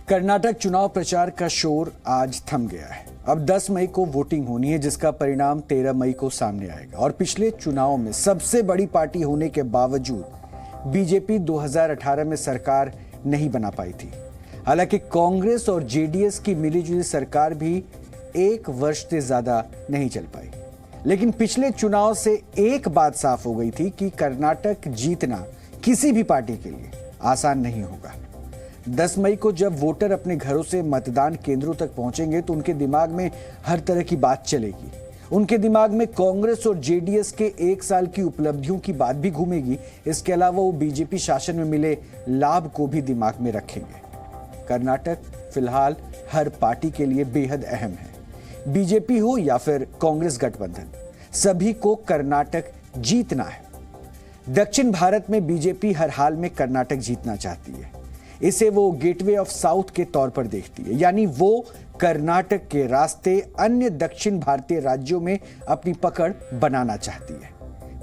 कर्नाटक चुनाव प्रचार का शोर आज थम गया है। अब 10 मई को वोटिंग होनी है, जिसका परिणाम 13 मई को सामने आएगा। और पिछले चुनाव में सबसे बड़ी पार्टी होने के बावजूद बीजेपी 2018 में सरकार नहीं बना पाई थी। हालांकि कांग्रेस और जेडीएस की मिलीजुली सरकार भी 1 वर्ष से ज्यादा नहीं चल पाई। लेकिन पिछले चुनाव से एक बात साफ हो गई थी कि कर्नाटक जीतना किसी भी पार्टी के लिए आसान नहीं होगा। 10 मई को जब वोटर अपने घरों से मतदान केंद्रों तक पहुंचेंगे तो उनके दिमाग में हर तरह की बात चलेगी। उनके दिमाग में कांग्रेस और जेडीएस के 1 साल की उपलब्धियों की बात भी घूमेगी। इसके अलावा वो बीजेपी शासन में मिले लाभ को भी दिमाग में रखेंगे। कर्नाटक फिलहाल हर पार्टी के लिए बेहद अहम है। बीजेपी हो या फिर कांग्रेस गठबंधन, सभी को कर्नाटक जीतना है। दक्षिण भारत में बीजेपी हर हाल में कर्नाटक जीतना चाहती है। इसे वो गेटवे ऑफ साउथ के तौर पर देखती है, यानी वो कर्नाटक के रास्ते अन्य दक्षिण भारतीय राज्यों में अपनी पकड़ बनाना चाहती है।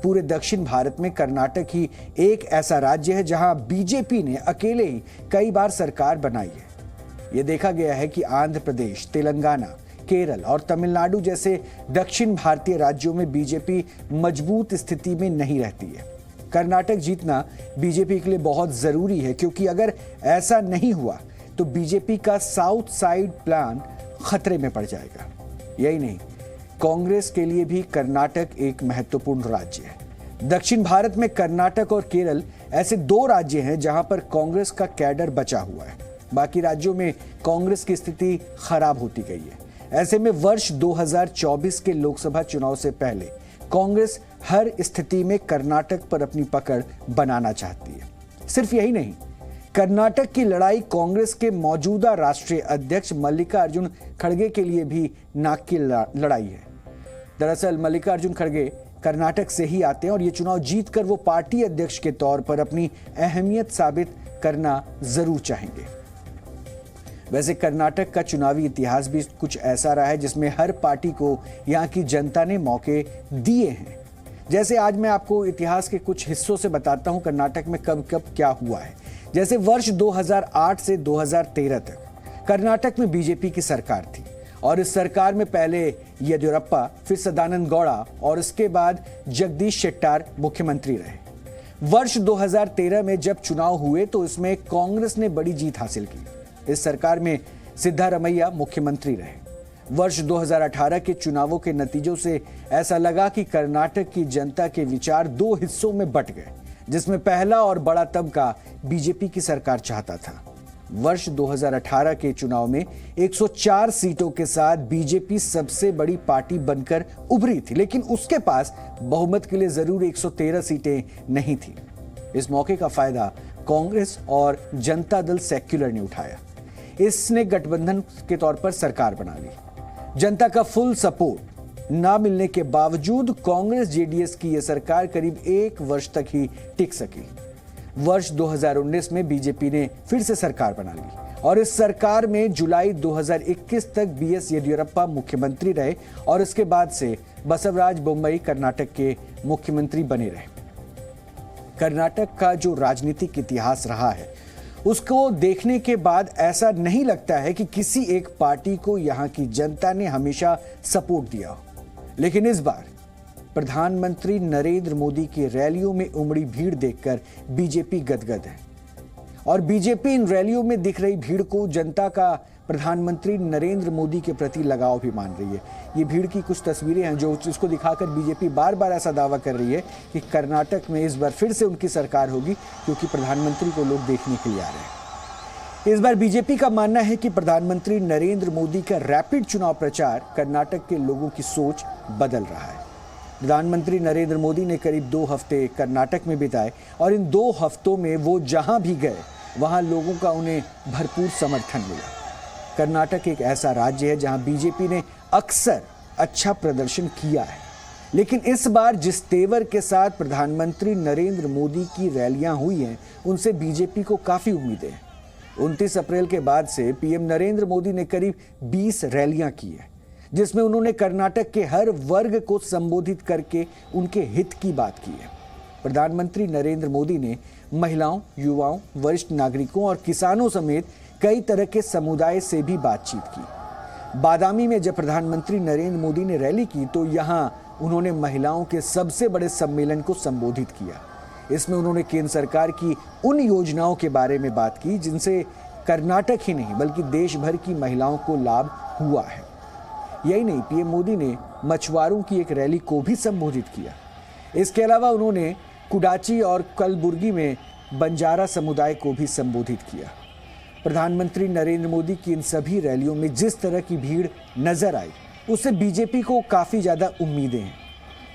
पूरे दक्षिण भारत में कर्नाटक ही एक ऐसा राज्य है जहां बीजेपी ने अकेले ही कई बार सरकार बनाई है। यह देखा गया है कि आंध्र प्रदेश, तेलंगाना, केरल और तमिलनाडु जैसे दक्षिण भारतीय राज्यों में बीजेपी मजबूत स्थिति में नहीं रहती है। कर्नाटक जीतना बीजेपी के लिए बहुत जरूरी है, क्योंकि अगर ऐसा नहीं हुआ तो बीजेपी का साउथ साइड प्लान खतरे में पड़ जाएगा। यही नहीं, कांग्रेस के लिए भी कर्नाटक एक महत्वपूर्ण राज्य है। दक्षिण भारत में कर्नाटक और केरल ऐसे 2 राज्य हैं जहां पर कांग्रेस का कैडर बचा हुआ है। बाकी राज्यों में कांग्रेस की स्थिति खराब होती गई है। ऐसे में वर्ष 2024 के लोकसभा चुनाव से पहले कांग्रेस हर स्थिति में कर्नाटक पर अपनी पकड़ बनाना चाहती है। सिर्फ यही नहीं, कर्नाटक की लड़ाई कांग्रेस के मौजूदा राष्ट्रीय अध्यक्ष मल्लिकार्जुन खड़गे के लिए भी नाक की लड़ाई है। दरअसल मल्लिकार्जुन खड़गे कर्नाटक से ही आते हैं और ये चुनाव जीतकर वो पार्टी अध्यक्ष के तौर पर अपनी अहमियत साबित करना जरूर चाहेंगे। वैसे कर्नाटक का चुनावी इतिहास भी कुछ ऐसा रहा है जिसमें हर पार्टी को यहाँ की जनता ने मौके दिए हैं। जैसे आज मैं आपको इतिहास के कुछ हिस्सों से बताता हूं कर्नाटक में कब कब क्या हुआ है। जैसे वर्ष 2008 से 2013 तक कर्नाटक में बीजेपी की सरकार थी और इस सरकार में पहले येदियुरप्पा, फिर सदानंद गौड़ा और इसके बाद जगदीश शेट्टार मुख्यमंत्री रहे। वर्ष 2013 में जब चुनाव हुए तो इसमें कांग्रेस ने बड़ी जीत हासिल की। इस सरकार में सिद्धारमैया मुख्यमंत्री रहे। वर्ष 2018 के चुनावों के नतीजों से ऐसा लगा कि कर्नाटक की जनता के विचार 2 हिस्सों में बंट गए, जिसमें पहला और बड़ा तबका बीजेपी की सरकार चाहता था। वर्ष 2018 के चुनाव में 104 सीटों के साथ बीजेपी सबसे बड़ी पार्टी बनकर उभरी थी, लेकिन उसके पास बहुमत के लिए जरूर 113 सीटें नहीं थी। इस मौके का फायदा कांग्रेस और जनता दल सेक्युलर ने उठाया। इसने गठबंधन के तौर पर सरकार बना ली। जनता का फुल सपोर्ट ना मिलने के बावजूद कांग्रेस जेडीएस की यह सरकार करीब 1 वर्ष तक ही टिक सकी। वर्ष 2019 में बीजेपी ने फिर से सरकार बना ली और इस सरकार में जुलाई 2021 तक बीएस येदियुरप्पा मुख्यमंत्री रहे और इसके बाद से बसवराज बोम्मई कर्नाटक के मुख्यमंत्री बने रहे। कर्नाटक का जो राजनीतिक इतिहास रहा है उसको देखने के बाद ऐसा नहीं लगता है कि किसी एक पार्टी को यहां की जनता ने हमेशा सपोर्ट दिया हो। लेकिन इस बार प्रधानमंत्री नरेंद्र मोदी की रैलियों में उमड़ी भीड़ देखकर बीजेपी गदगद है और बीजेपी इन रैलियों में दिख रही भीड़ को जनता का प्रधानमंत्री नरेंद्र मोदी के प्रति लगाव भी मान रही है। ये भीड़ की कुछ तस्वीरें हैं जो जिसको दिखाकर बीजेपी बार बार ऐसा दावा कर रही है कि कर्नाटक में इस बार फिर से उनकी सरकार होगी, क्योंकि प्रधानमंत्री को लोग देखने के लिए आ रहे हैं। इस बार बीजेपी का मानना है कि प्रधानमंत्री नरेंद्र मोदी का रैपिड चुनाव प्रचार कर्नाटक के लोगों की सोच बदल रहा है। प्रधानमंत्री नरेंद्र मोदी ने करीब 2 हफ्ते कर्नाटक में बिताए और इन 2 हफ्तों में वो जहां भी गए वहां लोगों का उन्हें भरपूर समर्थन मिला। कर्नाटक एक ऐसा राज्य है जहां बीजेपी ने अक्सर अच्छा प्रदर्शन किया है, लेकिन इस बार जिस तेवर के साथ प्रधानमंत्री नरेंद्र मोदी की रैलियां हुई हैं उनसे बीजेपी को काफी उम्मीदें हैं। 29 अप्रैल के बाद से पीएम नरेंद्र मोदी ने करीब 20 रैलियां की है, जिसमें उन्होंने कर्नाटक के हर वर्ग को संबोधित करके उनके हित की बात की है। प्रधानमंत्री नरेंद्र मोदी ने महिलाओं, युवाओं, वरिष्ठ नागरिकों और किसानों समेत कई तरह के समुदाय से भी बातचीत की। बादामी में जब प्रधानमंत्री नरेंद्र मोदी ने रैली की तो यहां उन्होंने महिलाओं के सबसे बड़े सम्मेलन को संबोधित किया। इसमें उन्होंने केंद्र सरकार की उन योजनाओं के बारे में बात की जिनसे कर्नाटक ही नहीं बल्कि देश भर की महिलाओं को लाभ हुआ है। यही नहीं, पीएम मोदी ने मछुआरों की एक रैली को भी संबोधित किया। इसके अलावा उन्होंने कुडाची और कलबुर्गी में बंजारा समुदाय को भी संबोधित किया। प्रधानमंत्री नरेंद्र मोदी की इन सभी रैलियों में जिस तरह की भीड़ नजर आई उससे बीजेपी को काफी ज्यादा उम्मीदें हैं।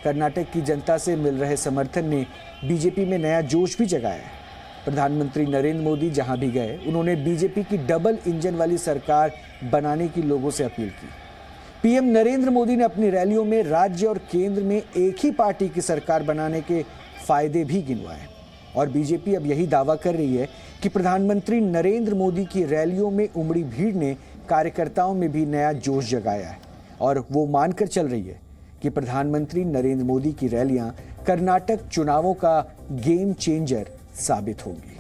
कर्नाटक की जनता से मिल रहे समर्थन ने बीजेपी में नया जोश भी जगाया है। प्रधानमंत्री नरेंद्र मोदी जहां भी गए उन्होंने बीजेपी की डबल इंजन वाली सरकार बनाने की लोगों से अपील की। पीएम नरेंद्र मोदी ने अपनी रैलियों में राज्य और केंद्र में एक ही पार्टी की सरकार बनाने के फायदे भी गिनवाए। और बीजेपी अब यही दावा कर रही है कि प्रधानमंत्री नरेंद्र मोदी की रैलियों में उमड़ी भीड़ ने कार्यकर्ताओं में भी नया जोश जगाया है और वो मानकर चल रही है कि प्रधानमंत्री नरेंद्र मोदी की रैलियां कर्नाटक चुनावों का गेम चेंजर साबित होंगी।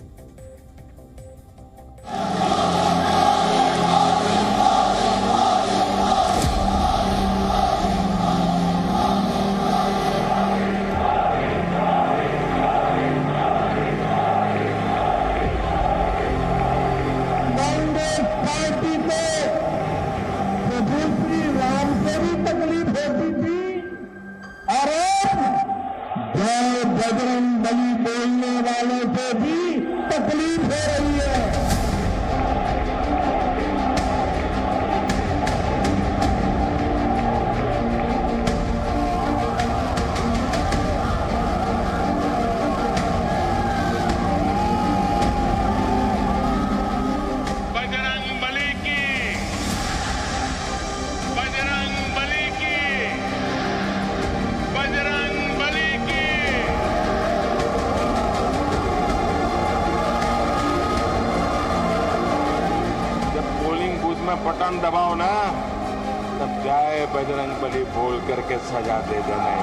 बजरंग बली बोलने वालों से भी तकलीफ हो रही है। बजरंग बली की, बजरंग बली की, बजरंग बली की। में बटन दबाओ ना, तब जय बजरंग बली बोल करके सजा दे देना।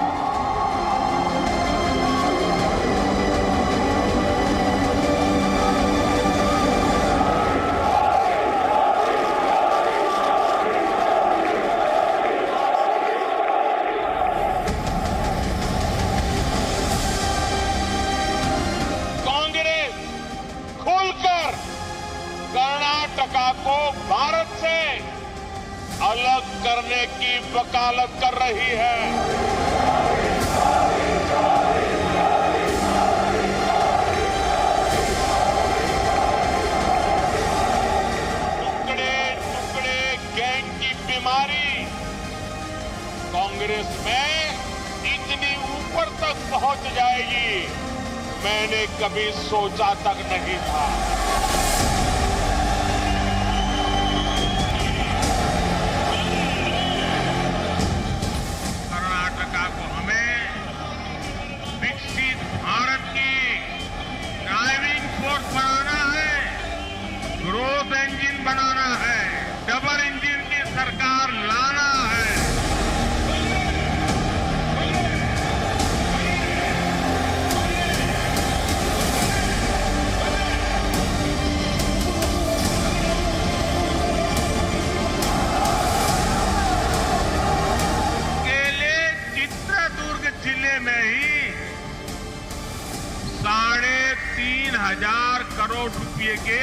कांग्रेस खुलकर कर्नाटका को भारत से अलग करने की वकालत कर रही है। टुकड़े टुकड़े गैंग की बीमारी कांग्रेस में इतनी ऊपर तक पहुंच जाएगी, मैंने कभी सोचा तक नहीं था। बनाना है, डबल इंजन की सरकार लाना है। अकेले चित्रदुर्ग जिले में ही 3,500 करोड़ रुपए के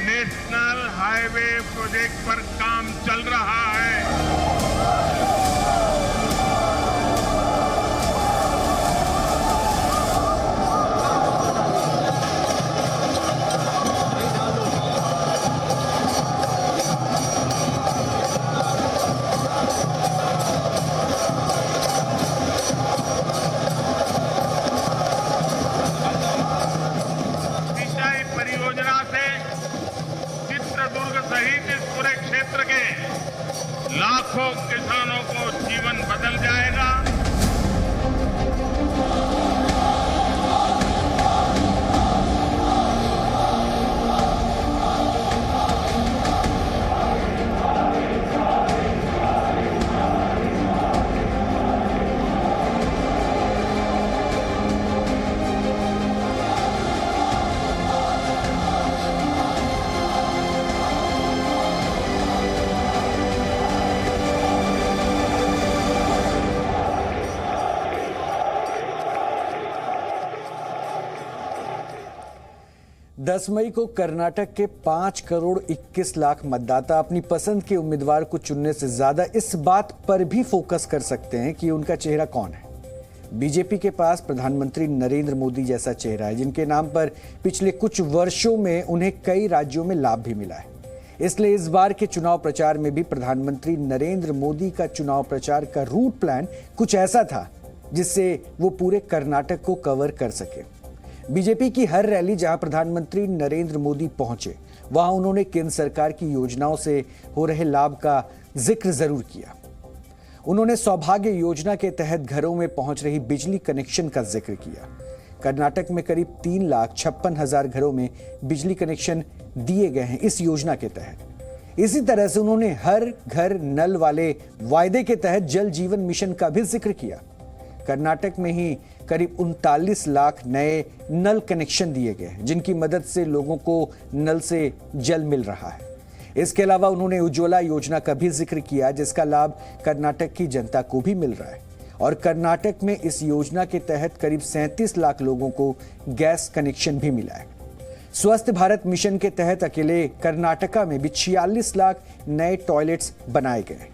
नेशनल हाईवे प्रोजेक्ट पर काम चल रहा है। सिंचाई परियोजना से चित्रदुर्ग सहित इस पूरे क्षेत्र के लाखों किसानों को जीवन बदल जाएगा। 10 मई को कर्नाटक के 5 करोड़ 21 लाख मतदाता अपनी पसंद के उम्मीदवार को चुनने से ज्यादा इस बात पर भी फोकस कर सकते हैं कि उनका चेहरा कौन है। बीजेपी के पास प्रधानमंत्री नरेंद्र मोदी जैसा चेहरा है, जिनके नाम पर पिछले कुछ वर्षों में उन्हें कई राज्यों में लाभ भी मिला है। इसलिए इस बार के चुनाव प्रचार में भी प्रधानमंत्री नरेंद्र मोदी का चुनाव प्रचार का रूट प्लान कुछ ऐसा था जिससे वो पूरे कर्नाटक को कवर कर सके। बीजेपी की हर रैली जहां प्रधानमंत्री नरेंद्र मोदी पहुंचे, वहां उन्होंने केंद्र सरकार की योजनाओं से हो रहे लाभ का जिक्र जरूर किया। उन्होंने सौभाग्य योजना के तहत घरों में पहुंच रही बिजली कनेक्शन का जिक्र किया। कर्नाटक में करीब 3,56,000 घरों में बिजली कनेक्शन दिए गए हैं इस योजना के तहत। इसी तरह से उन्होंने हर घर नल वाले वायदे के तहत जल जीवन मिशन का भी जिक्र किया। कर्नाटक में ही करीब 39 लाख नए नल कनेक्शन दिए गए हैं, जिनकी मदद से लोगों को नल से जल मिल रहा है। इसके अलावा उन्होंने उज्ज्वला योजना का भी जिक्र किया, जिसका लाभ कर्नाटक की जनता को भी मिल रहा है। और कर्नाटक में इस योजना के तहत करीब 37 लाख लोगों को गैस कनेक्शन भी मिला है। स्वस्थ भारत मिशन के तहत अकेले कर्नाटका में भी 46 लाख नए टॉयलेट्स बनाए गए।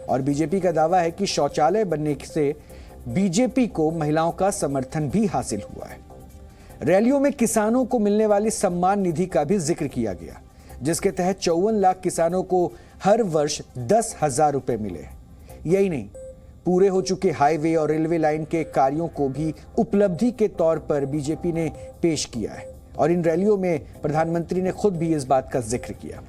और बीजेपी का दावा है कि शौचालय बनने से बीजेपी को महिलाओं का समर्थन भी हासिल हुआ है। रैलियों में किसानों को मिलने वाली सम्मान निधि का भी जिक्र किया गया, जिसके तहत 54 लाख किसानों को हर वर्ष 10,000 रुपए मिले। यही नहीं, पूरे हो चुके हाईवे और रेलवे लाइन के कार्यों को भी उपलब्धि के तौर पर बीजेपी ने पेश किया है। और इन रैलियों में प्रधानमंत्री ने खुद भी इस बात का जिक्र किया।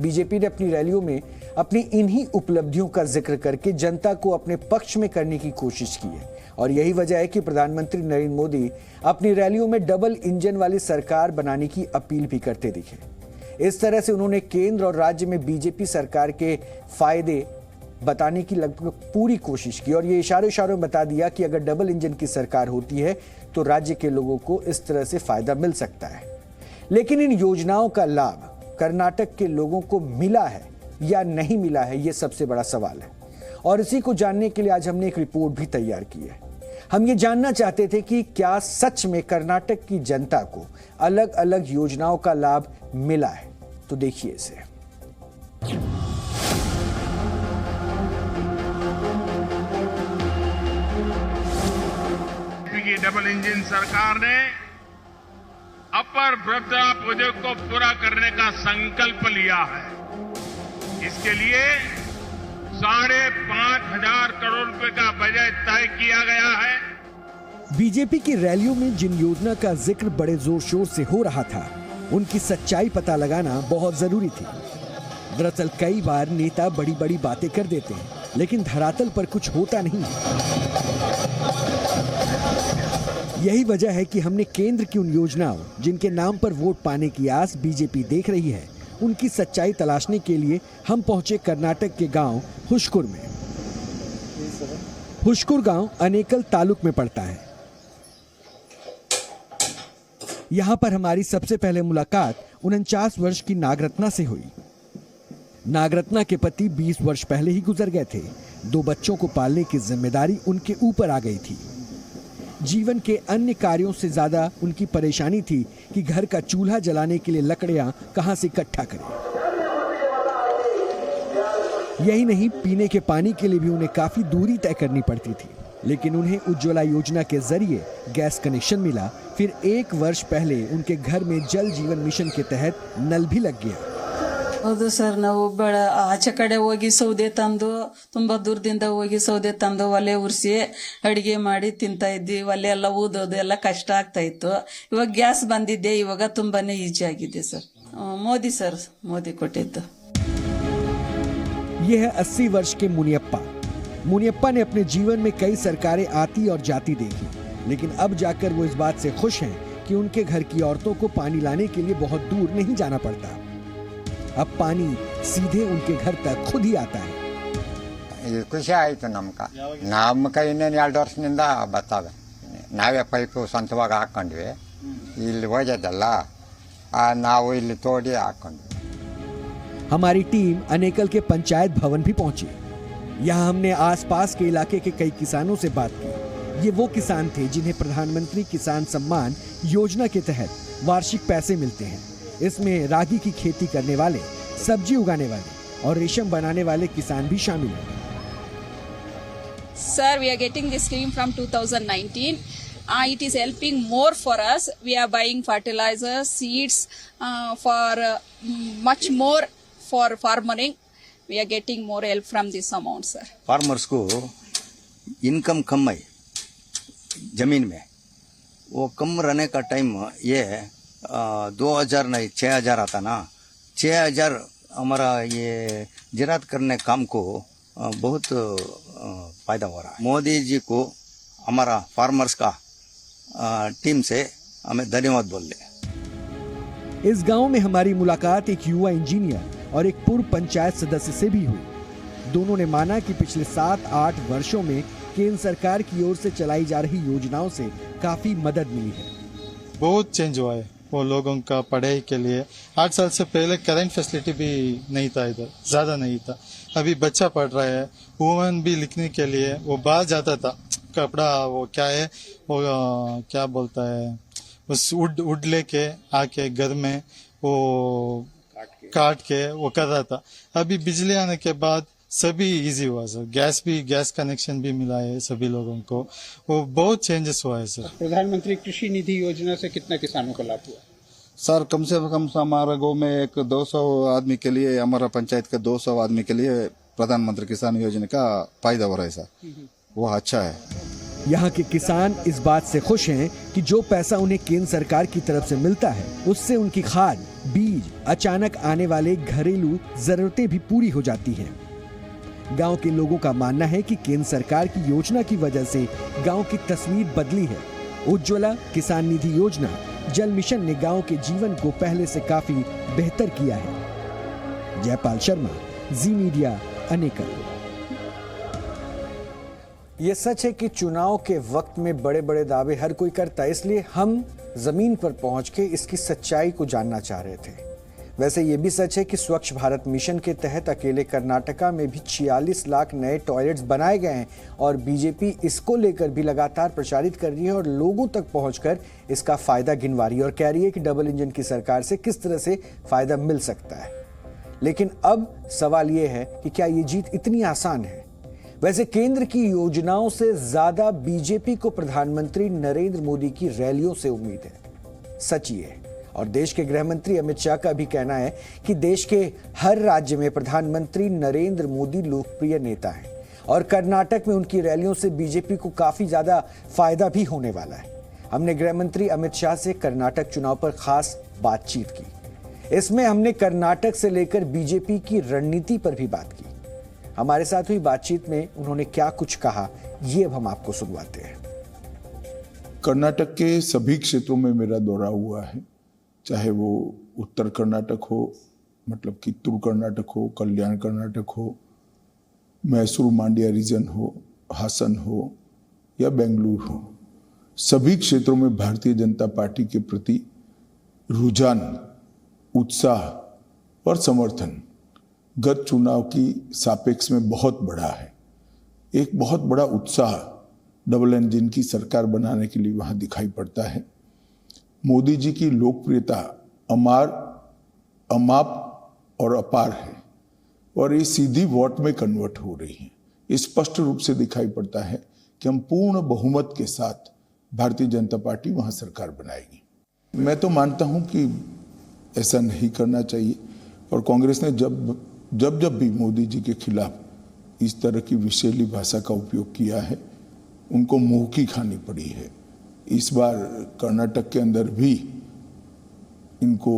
बीजेपी ने अपनी रैलियों में अपनी इन्हीं उपलब्धियों का जिक्र करके जनता को अपने पक्ष में करने की कोशिश की है। और यही वजह है कि प्रधानमंत्री नरेंद्र मोदी अपनी रैलियों में डबल इंजन वाली सरकार बनाने की अपील भी करते दिखे। इस तरह से उन्होंने केंद्र और राज्य में बीजेपी सरकार के फायदे बताने की लगभग पूरी कोशिश की और ये इशारों में बता दिया कि अगर डबल इंजन की सरकार होती है तो राज्य के लोगों को इस तरह से फायदा मिल सकता है। लेकिन इन योजनाओं का लाभ कर्नाटक के लोगों को मिला है या नहीं मिला है, ये सबसे बड़ा सवाल है। और इसी को जानने के लिए आज हमने एक रिपोर्ट भी तैयार की है। हम ये जानना चाहते थे कि क्या सच में कर्नाटक की जनता को अलग अलग योजनाओं का लाभ मिला है। तो देखिए इसे। की डबल इंजन सरकार ने अपर ब्रह्मपुत्र प्रोजेक्ट को पूरा करने का संकल्प लिया है। इसके लिए 5,500 करोड़ रुपए का बजट तय किया गया है। बीजेपी की रैलियों में जिन योजना का जिक्र बड़े जोर शोर से हो रहा था, उनकी सच्चाई पता लगाना बहुत जरूरी थी। दरअसल कई बार नेता बड़ी बड़ी बातें कर देते हैं, लेकिन धरातल पर कुछ होता नहीं है। यही वजह है कि हमने केंद्र की उन योजनाओं जिनके नाम पर वोट पाने की आस बीजेपी देख रही है, उनकी सच्चाई तलाशने के लिए हम पहुंचे कर्नाटक के गांव हुशकुर में। हुशकुर गांव अनेकल तालुक में पड़ता है। यहां पर हमारी सबसे पहले मुलाकात 49 वर्ष की नागरत्ना से हुई। नागरत्ना के पति 20 वर्ष पहले ही गुजर गए थे। 2 बच्चों को पालने की जिम्मेदारी उनके ऊपर आ गई थी। जीवन के अन्य कार्यों से ज्यादा उनकी परेशानी थी कि घर का चूल्हा जलाने के लिए लकड़ियां कहां से इकट्ठा करें। यही नहीं, पीने के पानी के लिए भी उन्हें काफी दूरी तय करनी पड़ती थी। लेकिन उन्हें उज्ज्वला योजना के जरिए गैस कनेक्शन मिला। फिर 1 वर्ष पहले उनके घर में जल जीवन मिशन के तहत नल भी लग गया। ಹೌದು ಸರ್, ನಾವು ಆಚೆ ಕಡೆ ಹೋಗಿ ಸೌದೆ ತಂದು ತುಂಬಾ ದೂರದಿಂದ ಹೋಗಿ ಸೌದೆ ತಂದು ಒಲೆ ಉರಿಸಿ ಅಡಿಗೆ ಮಾಡಿ ತಿಂತಾ ಇದ್ವಿ. ಒಲೆ ಎಲ್ಲ ಊದೋದು ಎಲ್ಲ ಕಷ್ಟ ಆಗ್ತಾ ಇತ್ತು. ಇವಾಗ ಗ್ಯಾಸ್ ಬಂದಿದೆ, ಇವಾಗ ತುಂಬಾನೇ ಈಜಿ ಆಗಿದೆ ಸರ್. ಮೋದಿ ಸರ್, ಮೋದಿ ಕೊಟ್ಟಿದ್ದು। ये है 80 वर्ष के मुनियप्पा। मुनियप्पा ने अपने जीवन में कई सरकारें आती और जाती देखी, लेकिन अब जाकर वो इस बात से खुश हैं कि उनके घर की औरतों को पानी लाने के लिए बहुत दूर नहीं जाना पड़ता। अब पानी सीधे उनके घर तक खुद ही आता है। ಖುಷಿ ಆಯಿತು ನಮ್ಮ ಇನ್ನೇನು 2 ವರ್ಷದಿಂದ ಬರ್ತವೆ. ನಾವೇ ಪೈಪು ಸ್ವಂತವಾಗಿ ಹಾಕ್ಕೊಂಡ್ವಿ. ಇಲ್ಲಿ ಹೋಗೋದಲ್ಲ, ನಾವು ಇಲ್ಲಿ ತೋಡಿ ಹಾಕ್ಕೊಂಡ್ವಿ। हमारी टीम अनेकल के पंचायत भवन भी पहुंची। यहाँ हमने आसपास के इलाके के कई किसानों से बात की। ये वो किसान थे जिन्हें प्रधानमंत्री किसान सम्मान योजना के तहत वार्षिक पैसे मिलते हैं। इसमें रागी की खेती करने वाले, सब्जी उगाने वाले और रेशम बनाने वाले किसान भी शामिल हैं। Sir, we are getting this scheme from 2019. It is helping more for us. We are buying fertilizers, seeds for much more for farming. We are getting more help from this amount, sir. Farmers को income कम है जमीन में, वो कम रहने का time ये 2000 नहीं 6000 आता ना, 6000 हमारा ये ज़राअत करने काम को बहुत फायदा हो रहा है। मोदी जी को हमारा फार्मर्स का टीम से हमें धन्यवाद बोल ले। इस गांव में हमारी मुलाकात एक युवा इंजीनियर और एक पूर्व पंचायत सदस्य से भी हुई। दोनों ने माना कि पिछले 7-8 वर्षों में केंद्र सरकार की ओर से चलाई जा रही योजनाओं से काफी मदद मिली है। बहुत चेंज हुआ है वो लोगों का पढ़ाई के लिए। 8 साल से पहले करंट फैसिलिटी भी नहीं था, इधर ज़्यादा नहीं था। अभी बच्चा पढ़ रहा है, वुमेन भी लिखने के लिए वो बाहर जाता था, कपड़ा वो क्या है वो क्या बोलता है उस वुड लेके आके घर में वो काट के वो कर रहा था। अभी बिजली आने के बाद सभी इजी हुआ सर, गैस कनेक्शन भी मिला है सभी लोगों को, वो बहुत चेंजेस हुआ है सर। प्रधानमंत्री कृषि निधि योजना से कितना किसानों को लाभ हुआ? सर कम से कम हमारे गाँव में एक 200 आदमी के लिए, हमारा पंचायत के 200 आदमी के लिए प्रधानमंत्री किसान योजना का फायदा हो रहा है सर, वो अच्छा है। यहाँ के किसान इस बात से खुश हैं कि जो पैसा उन्हें केंद्र सरकार की तरफ से मिलता है उससे उनकी खाद, बीज, अचानक आने वाले घरेलू जरूरतें भी पूरी हो जाती हैं। गांव के लोगों का मानना है कि केंद्र सरकार की योजना की वजह से गांव की तस्वीर बदली है। उज्ज्वला, किसान निधि योजना, जल मिशन ने गांव के जीवन को पहले से काफी बेहतर किया है। जयपाल शर्मा, जी मीडिया, अनेकल। ये सच है कि चुनाव के वक्त में बड़े बड़े दावे हर कोई करता है, इसलिए हम जमीन पर पहुंच के इसकी सच्चाई को जानना चाह रहे थे। वैसे ये भी सच है कि स्वच्छ भारत मिशन के तहत अकेले कर्नाटका में भी 46 लाख नए टॉयलेट्स बनाए गए हैं और बीजेपी इसको लेकर भी लगातार प्रचारित कर रही है और लोगों तक पहुंचकर इसका फायदा गिनवा रही है और कह रही है कि डबल इंजन की सरकार से किस तरह से फायदा मिल सकता है। लेकिन अब सवाल ये है कि क्या ये जीत इतनी आसान है? वैसे केंद्र की योजनाओं से ज्यादा बीजेपी को प्रधानमंत्री नरेंद्र मोदी की रैलियों से उम्मीद है। सच ये है और देश के गृह मंत्री अमित शाह का भी कहना है कि देश के हर राज्य में प्रधानमंत्री नरेंद्र मोदी लोकप्रिय नेता हैं और कर्नाटक में उनकी रैलियों से बीजेपी को काफी ज्यादा फायदा भी होने वाला है। हमने गृह मंत्री अमित शाह से कर्नाटक चुनाव पर खास बातचीत की। इसमें हमने कर्नाटक से लेकर बीजेपी की रणनीति पर भी बात की। हमारे साथ हुई बातचीत में उन्होंने क्या कुछ कहा, ये अब हम आपको सुनवाते हैं। कर्नाटक के सभी क्षेत्रों में मेरा दौरा हुआ है, चाहे वो उत्तर कर्नाटक हो, मतलब कित्तूर कर्नाटक हो, कल्याण कर्नाटक हो, मैसूर मांड्या रीजन हो, हासन हो या बेंगलुरु हो। सभी क्षेत्रों में भारतीय जनता पार्टी के प्रति रुझान, उत्साह और समर्थन गत चुनाव की सापेक्ष में बहुत बड़ा है। एक बहुत बड़ा उत्साह डबल इंजन की सरकार बनाने के लिए वहां दिखाई पड़ता है। मोदी जी की लोकप्रियता अमाप और अपार है और ये सीधी वोट में कन्वर्ट हो रही है। स्पष्ट रूप से दिखाई पड़ता है कि हम पूर्ण बहुमत के साथ भारतीय जनता पार्टी वहां सरकार बनाएगी। मैं तो मानता हूं कि ऐसा नहीं करना चाहिए और कांग्रेस ने जब भी मोदी जी के खिलाफ इस तरह की विषैली भाषा का उपयोग किया है, उनको मुंह की खानी पड़ी है। इस बार कर्नाटक के अंदर भी इनको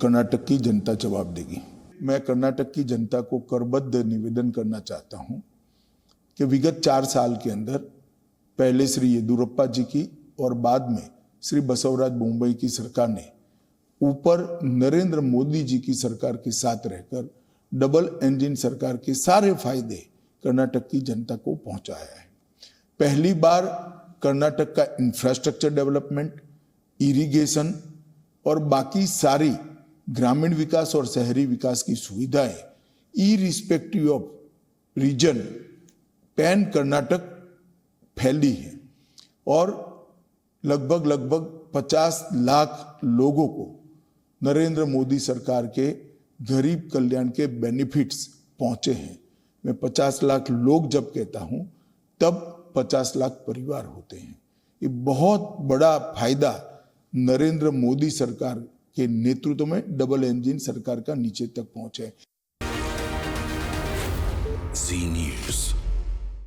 कर्नाटक की जनता जवाब देगी। मैं कर्नाटक की जनता को करबद्ध निवेदन करना चाहता हूं कि विगत 4 साल के अंदर पहले श्री येदियुरप्पा जी की और बाद में श्री बसवराज बोम्मई की सरकार ने ऊपर नरेंद्र मोदी जी की सरकार के साथ रहकर डबल इंजन सरकार के सारे फायदे कर्नाटक की जनता को पहुंचाया है। पहली बार कर्नाटक का इंफ्रास्ट्रक्चर डेवलपमेंट, इरिगेशन और बाकी सारी ग्रामीण विकास और शहरी विकास की सुविधाएं irrespective of region pan Karnataka फैली है और लगभग 50 लाख लोगों को नरेंद्र मोदी सरकार के गरीब कल्याण के बेनिफिट्स पहुंचे हैं। मैं 50 लाख लोग जब कहता हूं तब 50 लाख परिवार होते हैं। ये बहुत बड़ा फायदा नरेंद्र मोदी सरकार के नेतृत्व में डबल इंजन सरकार का नीचे तक पहुंचा है। जी न्यूज़।